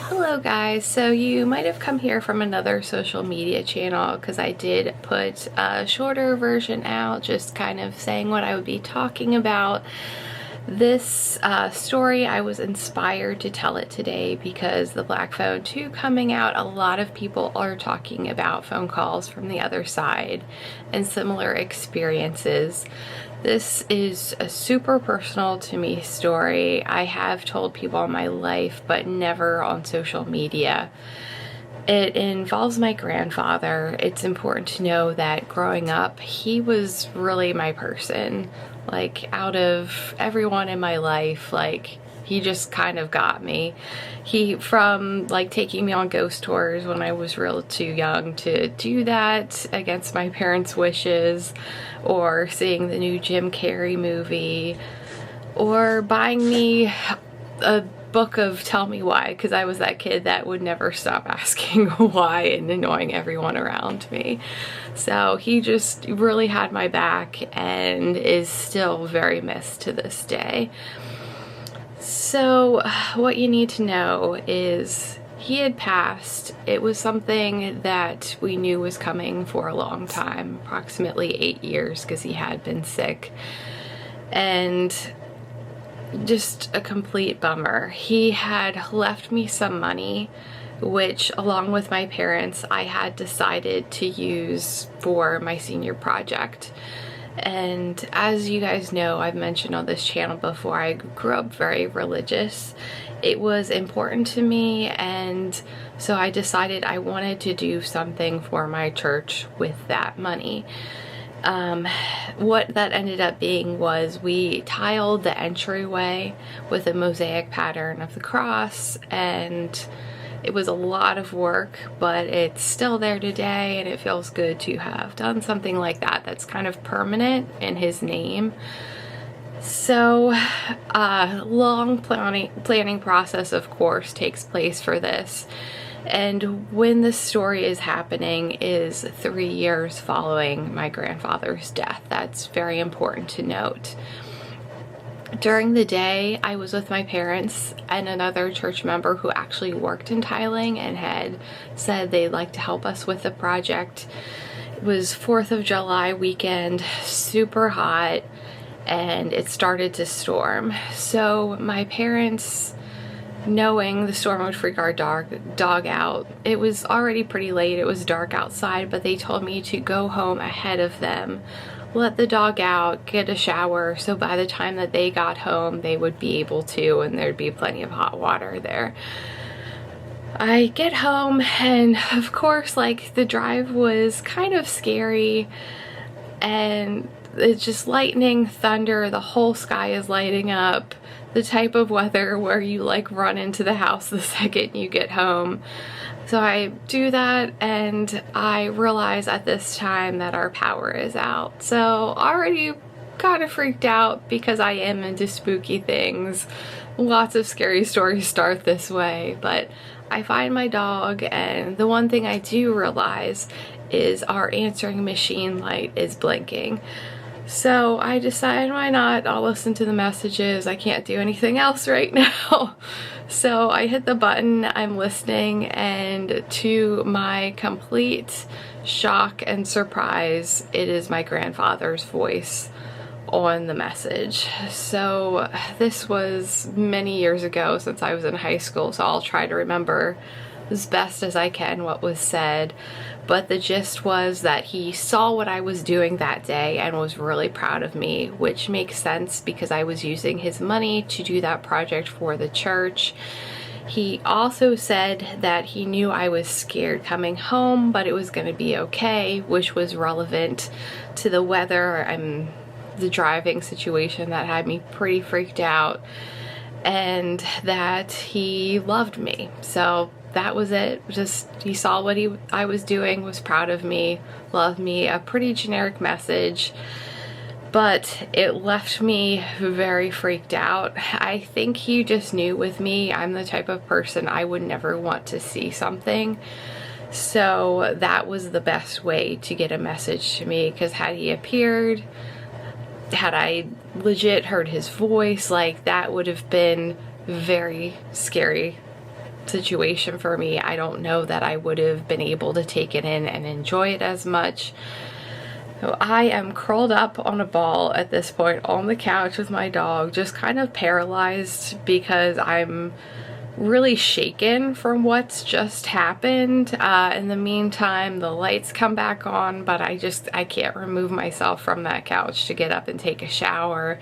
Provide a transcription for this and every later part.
Hello guys, so you might have come here from another social media channel because I did put a shorter version out just kind of saying what I would be talking about. This story, I was inspired to tell it today because the Black Phone 2 coming out, a lot of people are talking about phone calls from the other side and similar experiences. This is a super personal to me story. I have told people in my life, but never on social media. It involves my grandfather. It's important to know that growing up, he was really my person. Like, out of everyone in my life, like, he just kind of got me. From like taking me on ghost tours when I was real too young to do that against my parents' wishes, or seeing the new Jim Carrey movie, or buying me a book of Tell Me Why, because I was that kid that would never stop asking why and annoying everyone around me. So he just really had my back and is still very missed to this day. So what you need to know is he had passed. It was something that we knew was coming for a long time, approximately 8 years, because he had been sick. And just a complete bummer. He had left me some money, which along with my parents, I had decided to use for my senior project. And as you guys know, I've mentioned on this channel before, I grew up very religious. It was important to me, and so I decided I wanted to do something for my church with that money. What that ended up being was we tiled the entryway with a mosaic pattern of the cross, and it was a lot of work, but it's still there today, and it feels good to have done something like that that's kind of permanent in his name. So long planning process, of course, takes place for this. And when this story is happening is 3 years following my grandfather's death. That's very important to note. During the day, I was with my parents and another church member who actually worked in tiling and had said they'd like to help us with the project. It was 4th of July weekend, super hot, and it started to storm. So my parents, knowing the storm would freak our dog out, it was already pretty late, it was dark outside, but they told me to go home ahead of them, let the dog out, get a shower, so by the time that they got home they would be able to, and there'd be plenty of hot water there. I get home, and of course, like, the drive was kind of scary, and it's just lightning, thunder, the whole sky is lighting up, the type of weather where you like run into the house the second you get home. So I do that, and I realize at this time that our power is out. So already kind of freaked out because I am into spooky things. Lots of scary stories start this way, but I find my dog, and the one thing I do realize is our answering machine light is blinking. So I decide, why not? I'll listen to the messages. I can't do anything else right now. So I hit the button, I'm listening, and to my complete shock and surprise, it is my grandfather's voice on the message. So this was many years ago, since I was in high school, so I'll try to remember as best as I can what was said. But the gist was that he saw what I was doing that day and was really proud of me, which makes sense because I was using his money to do that project for the church. He also said that he knew I was scared coming home, but it was going to be okay, which was relevant to the weather and the driving situation that had me pretty freaked out, and that he loved me. So that was it. Just, he saw what I was doing, was proud of me, loved me. A pretty generic message, but it left me very freaked out. I think he just knew with me, I'm the type of person I would never want to see something. So that was the best way to get a message to me, because had he appeared, had I legit heard his voice, like, that would have been very scary situation for me, I don't know that I would have been able to take it in and enjoy it as much. So I am curled up on a ball at this point on the couch with my dog, just kind of paralyzed because I'm really shaken from what's just happened. In the meantime, the lights come back on, but I can't remove myself from that couch to get up and take a shower.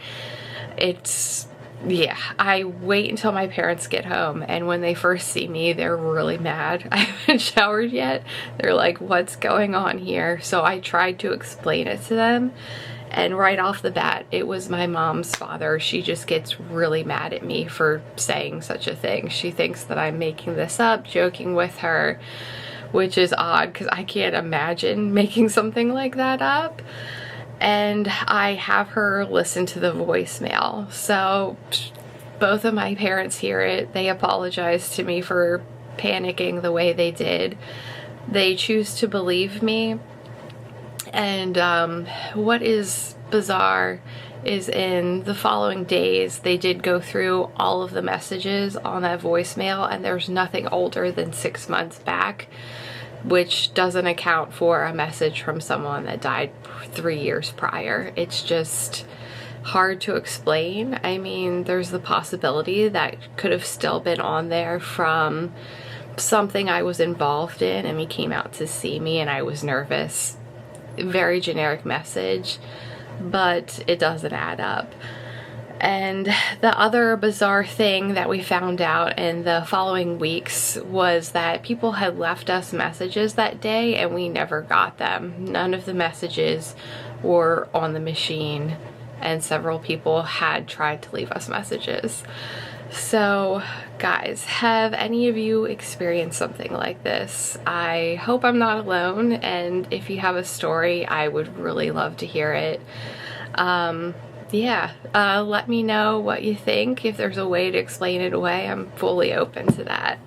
Yeah, I wait until my parents get home, and when they first see me, they're really mad. I haven't showered yet. They're like, what's going on here? So I tried to explain it to them, and right off the bat, it was my mom's father. She just gets really mad at me for saying such a thing. She thinks that I'm making this up, joking with her, which is odd because I can't imagine making something like that up. And I have her listen to the voicemail. So both of my parents hear it. They apologize to me for panicking the way they did. They choose to believe me. And what is bizarre is in the following days, they did go through all of the messages on that voicemail, and there's nothing older than 6 months back, which doesn't account for a message from someone that died 3 years prior. It's just hard to explain. I mean, there's the possibility that could have still been on there from something I was involved in and he came out to see me and I was nervous. Very generic message, but it doesn't add up. And the other bizarre thing that we found out in the following weeks was that people had left us messages that day and we never got them. None of the messages were on the machine, and several people had tried to leave us messages. So guys, have any of you experienced something like this? I hope I'm not alone, and if you have a story, I would really love to hear it. Yeah, let me know what you think. If there's a way to explain it away, I'm fully open to that.